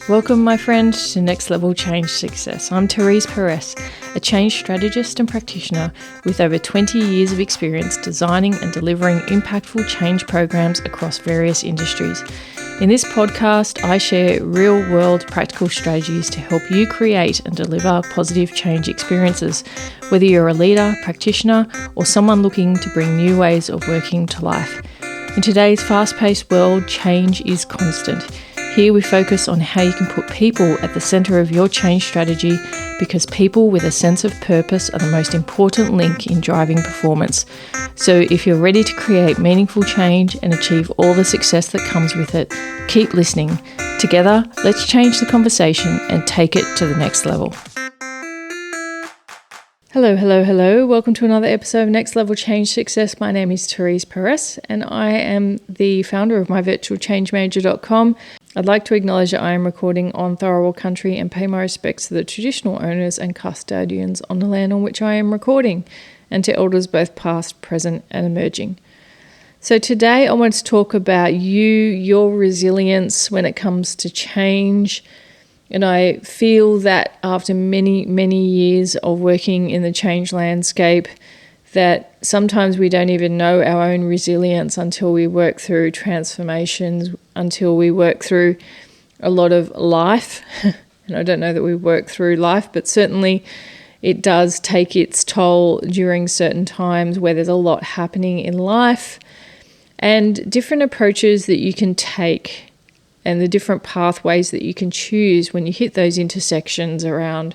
Welcome, my friend, to Next Level Change Success. I'm Therese, a change strategist and practitioner with over 20 years of experience designing and delivering impactful change programs across various industries. In this podcast, I share real-world practical strategies to help you create and deliver positive change experiences, whether you're a leader, practitioner, or someone looking to bring new ways of working to life. In today's fast-paced world, change is constant. Here we focus on how you can put people at the centre of your change strategy, because people with a sense of purpose are the most important link in driving performance. So if you're ready to create meaningful change and achieve all the success that comes with it, keep listening. Together, let's change the conversation and take it to the next level. Hello. Welcome to another episode of Next Level Change Success. My name is Therese, and I am the founder of myvirtualchangemanager.com. I'd like to acknowledge that I am recording on Tharawal country and pay my respects to the traditional owners and custodians on the land on which I am recording, and to elders both past, present and emerging. So today I want to talk about your resilience when it comes to change. And I feel that after many years of working in the change landscape, that sometimes we don't even know our own resilience until we work through transformations, until we work through a lot of life. And I don't know that we work through life, but certainly it does take its toll during certain times where there's a lot happening in life, and different approaches that you can take and the different pathways that you can choose when you hit those intersections around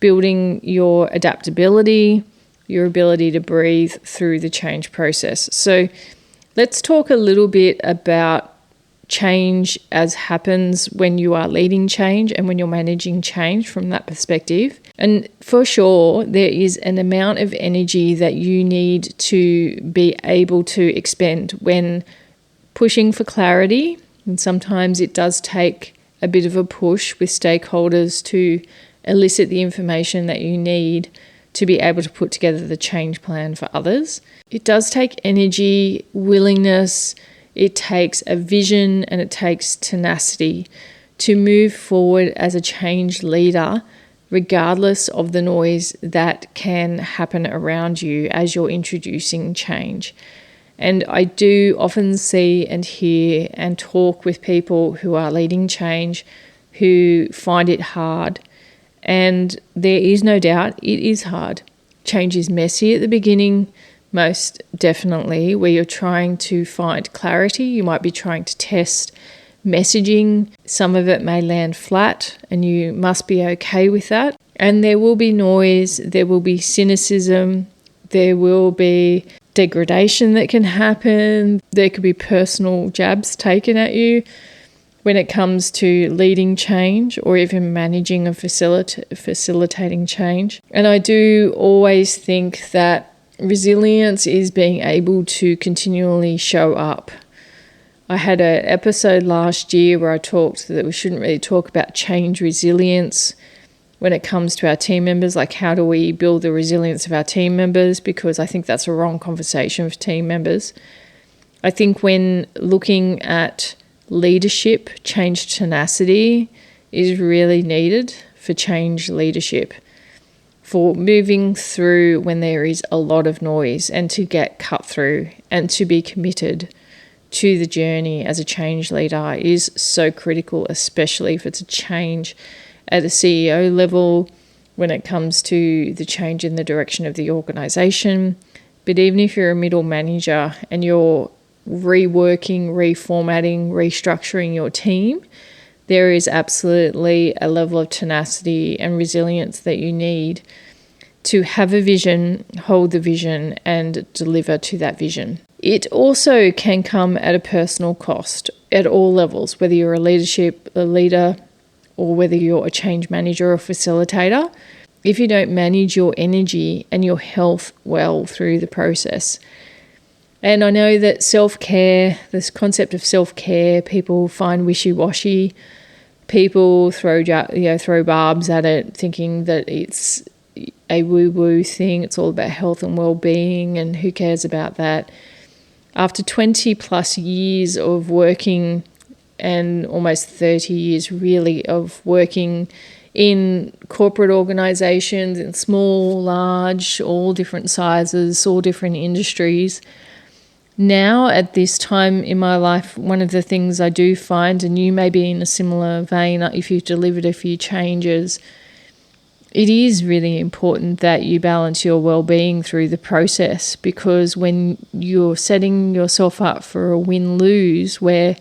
building your adaptability, your ability to breathe through the change process. So let's talk a little bit about change as happens when you are leading change and when you're managing change from that perspective. And for sure, there is an amount of energy that you need to be able to expend when pushing for clarity. And sometimes it does take a bit of a push with stakeholders to elicit the information that you need to be able to put together the change plan for others. It does take energy, willingness, it takes a vision, and it takes tenacity to move forward as a change leader, regardless of the noise that can happen around you as you're introducing change. And I do often see and hear and talk with people who are leading change who find it hard. And there is no doubt it is hard. Change is messy at the beginning, most definitely, where you're trying to find clarity. You might be trying to test messaging. Some of it may land flat, and you must be okay with that. And there will be noise, there will be cynicism, there will be degradation that can happen. There could be personal jabs taken at you when it comes to leading change or even managing and facilitating change. And I do always think that resilience is being able to continually show up. I had an episode last year where I talked that we shouldn't really talk about change resilience when it comes to our team members, like how do we build the resilience of our team members, because I think that's a wrong conversation for team members. I think when looking at leadership, change tenacity is really needed for change leadership, for moving through when there is a lot of noise, and to get cut through and to be committed to the journey as a change leader is so critical, especially if it's a change at a CEO level, when it comes to the change in the direction of the organisation. But even if you're a middle manager and you're reworking, reformatting, restructuring your team, there is absolutely a level of tenacity and resilience that you need to have a vision, hold the vision, and deliver to that vision. It also can come at a personal cost at all levels, whether you're a leader, or whether you're a change manager or facilitator. If you don't manage your energy and your health well through the process. And I know that self-care, this concept of self-care, people find wishy-washy. People throw barbs at it, thinking that it's a woo-woo thing. It's all about health and well-being, and who cares about that? After 20 plus years of working and almost 30 years really of working in corporate organizations, in small, large, all different sizes, all different industries. Now, at this time in my life, one of the things I do find, and you may be in a similar vein if you've delivered a few changes, it is really important that you balance your well-being through the process, because when you're setting yourself up for a win-lose where,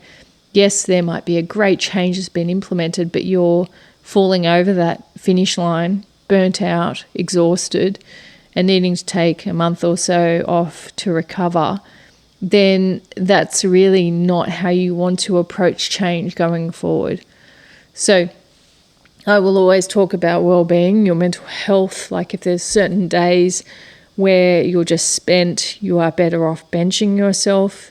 yes, there might be a great change that's been implemented, but you're falling over that finish line, burnt out, exhausted, and needing to take a month or so off to recover, then that's really not how you want to approach change going forward. So I will always talk about well-being, your mental health. Like if there's certain days where you're just spent, you are better off benching yourself.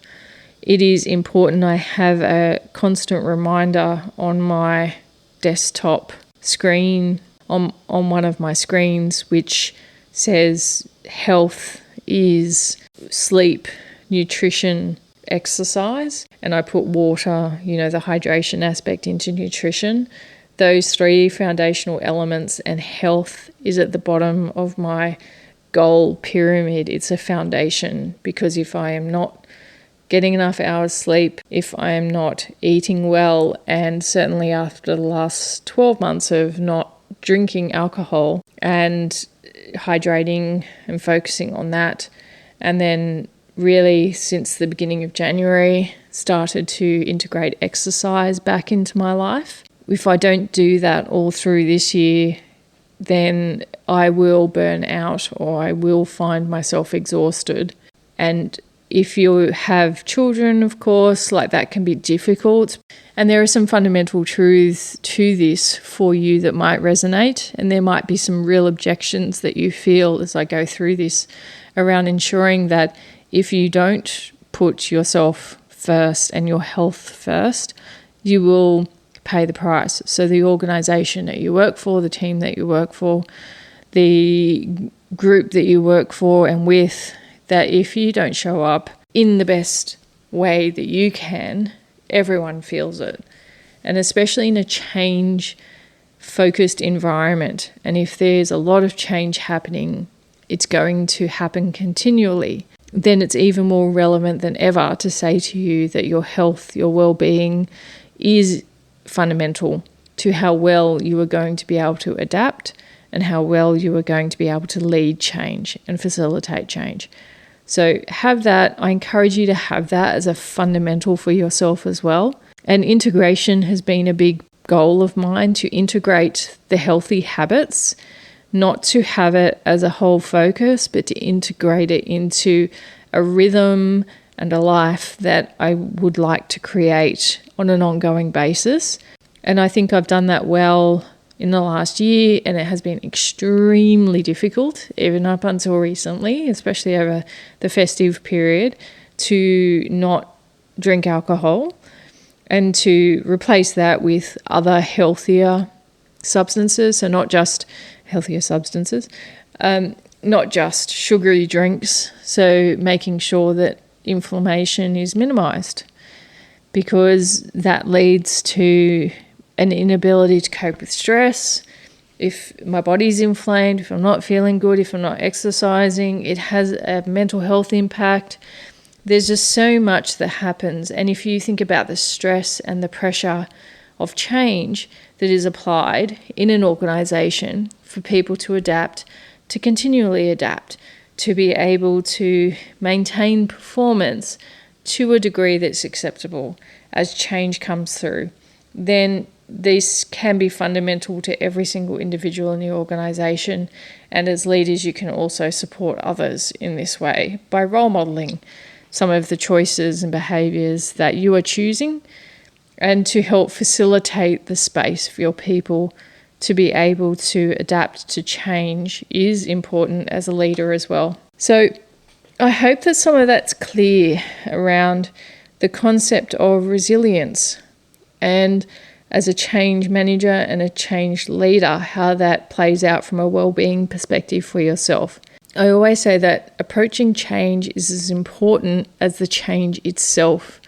It is important I have a constant reminder on my desktop screen, on one of my screens, which says health is sleep, nutrition, exercise, and I put water, the hydration aspect into nutrition. Those three foundational elements, and health is at the bottom of my goal pyramid. It's a foundation, because if I am not getting enough hours sleep, if I am not eating well, and certainly after the last 12 months of not drinking alcohol and hydrating and focusing on that, and then really since the beginning of January started to integrate exercise back into my life. If I don't do that all through this year, then I will burn out, or I will find myself exhausted. And if you have children, of course, like that can be difficult. And there are some fundamental truths to this for you that might resonate. And there might be some real objections that you feel as I go through this around ensuring that if you don't put yourself first and your health first, you will pay the price. So the organization that you work for, the team that you work for, the group that you work for and with, that if you don't show up in the best way that you can, everyone feels it. And especially in a change-focused environment. And if there's a lot of change happening, it's going to happen continually. Then it's even more relevant than ever to say to you that your health, your well-being is fundamental to how well you are going to be able to adapt and how well you are going to be able to lead change and facilitate change. So have that. I encourage you to have that as a fundamental for yourself as well. And integration has been a big goal of mine, to integrate the healthy habits, not to have it as a whole focus, but to integrate it into a rhythm and a life that I would like to create on an ongoing basis. And I think I've done that well in the last year, and it has been extremely difficult, even up until recently, especially over the festive period, to not drink alcohol and to replace that with other healthier substances. So not just healthier substances, not just sugary drinks. So making sure that inflammation is minimized, because that leads to an inability to cope with stress. If my body's inflamed, if I'm not feeling good, if I'm not exercising, it has a mental health impact. There's just so much that happens. And if you think about the stress and the pressure of change that is applied in an organization for people to adapt, to continually adapt, to be able to maintain performance to a degree that's acceptable as change comes through, then this can be fundamental to every single individual in the organisation. And as leaders, you can also support others in this way by role modelling some of the choices and behaviours that you are choosing, and to help facilitate the space for your people to be able to adapt to change is important as a leader as well. So I hope that some of that's clear around the concept of resilience, and as a change manager and a change leader, how that plays out from a well-being perspective for yourself. I always say that approaching change is as important as the change itself.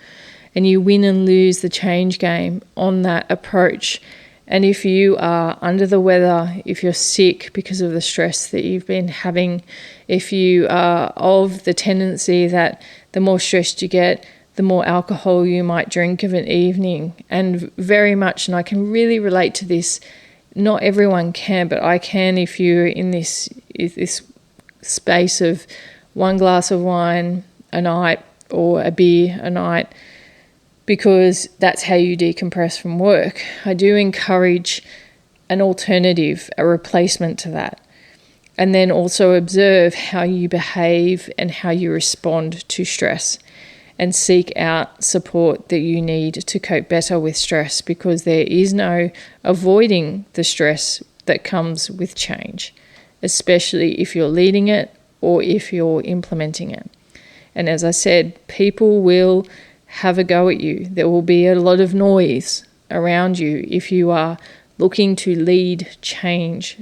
and you win and lose the change game on that approach. And if you are under the weather, if you're sick because of the stress that you've been having, if you are of the tendency that the more stressed you get, the more alcohol you might drink of an evening, and very much, and I can really relate to this, not everyone can, but I can if you're in this space of one glass of wine a night or a beer a night, because that's how you decompress from work. I do encourage an alternative, a replacement to that. And then also observe how you behave and how you respond to stress, and seek out support that you need to cope better with stress, because there is no avoiding the stress that comes with change, especially if you're leading it or if you're implementing it. And as I said, people will have a go at you. There will be a lot of noise around you if you are looking to lead change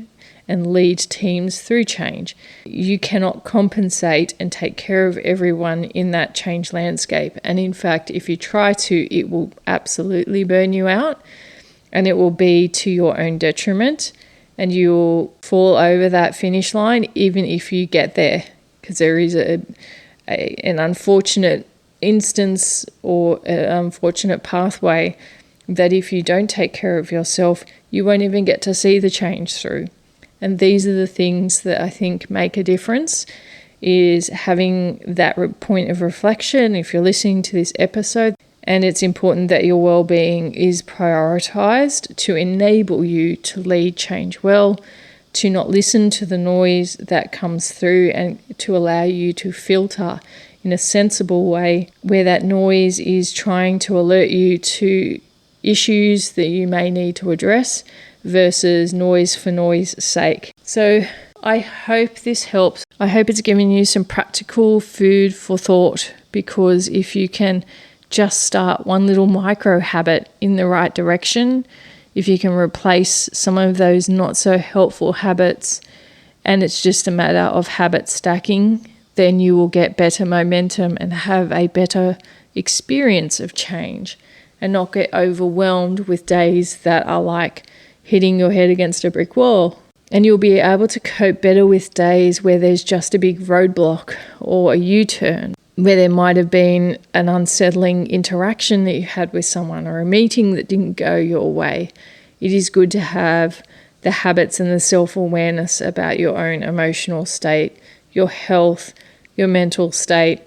and lead teams through change. You cannot compensate and take care of everyone in that change landscape. And in fact, if you try to, it will absolutely burn you out, and it will be to your own detriment, and you will fall over that finish line even if you get there, because there is an unfortunate instance or an unfortunate pathway that if you don't take care of yourself, you won't even get to see the change through. And these are the things that I think make a difference, is having that point of reflection if you're listening to this episode. And it's important that your well-being is prioritized to enable you to lead change well, to not listen to the noise that comes through, and to allow you to filter in a sensible way where that noise is trying to alert you to issues that you may need to address, versus noise for noise sake. So I hope this helps. I hope it's given you some practical food for thought, because if you can just start one little micro habit in the right direction, if you can replace some of those not so helpful habits, and it's just a matter of habit stacking, then you will get better momentum and have a better experience of change, and not get overwhelmed with days that are like hitting your head against a brick wall. And you'll be able to cope better with days where there's just a big roadblock or a U-turn, where there might have been an unsettling interaction that you had with someone, or a meeting that didn't go your way. It is good to have the habits and the self-awareness about your own emotional state, your health, your mental state,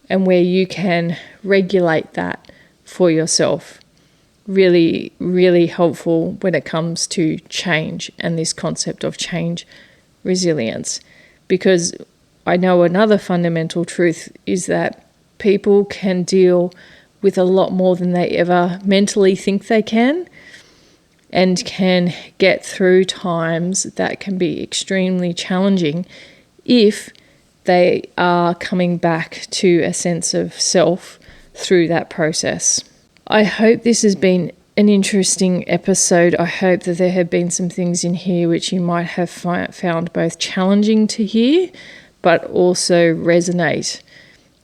and where you can regulate that for yourself. Really, really helpful when it comes to change and this concept of change resilience. Because I know another fundamental truth is that people can deal with a lot more than they ever mentally think they can, and can get through times that can be extremely challenging if they are coming back to a sense of self through that process. I hope this has been an interesting episode. I hope that there have been some things in here which you might have found both challenging to hear, but also resonate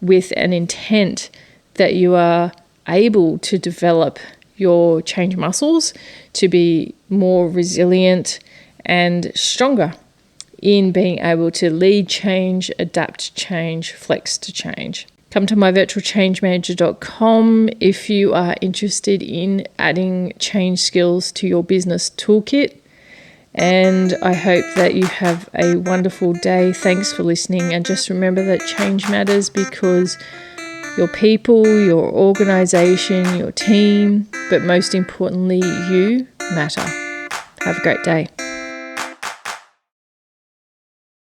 with an intent that you are able to develop your change muscles to be more resilient and stronger in being able to lead change, adapt change, flex to change. Come to myvirtualchangemanager.com if you are interested in adding change skills to your business toolkit. And I hope that you have a wonderful day. Thanks for listening. And just remember that change matters, because your people, your organization, your team, but most importantly, you matter. Have a great day.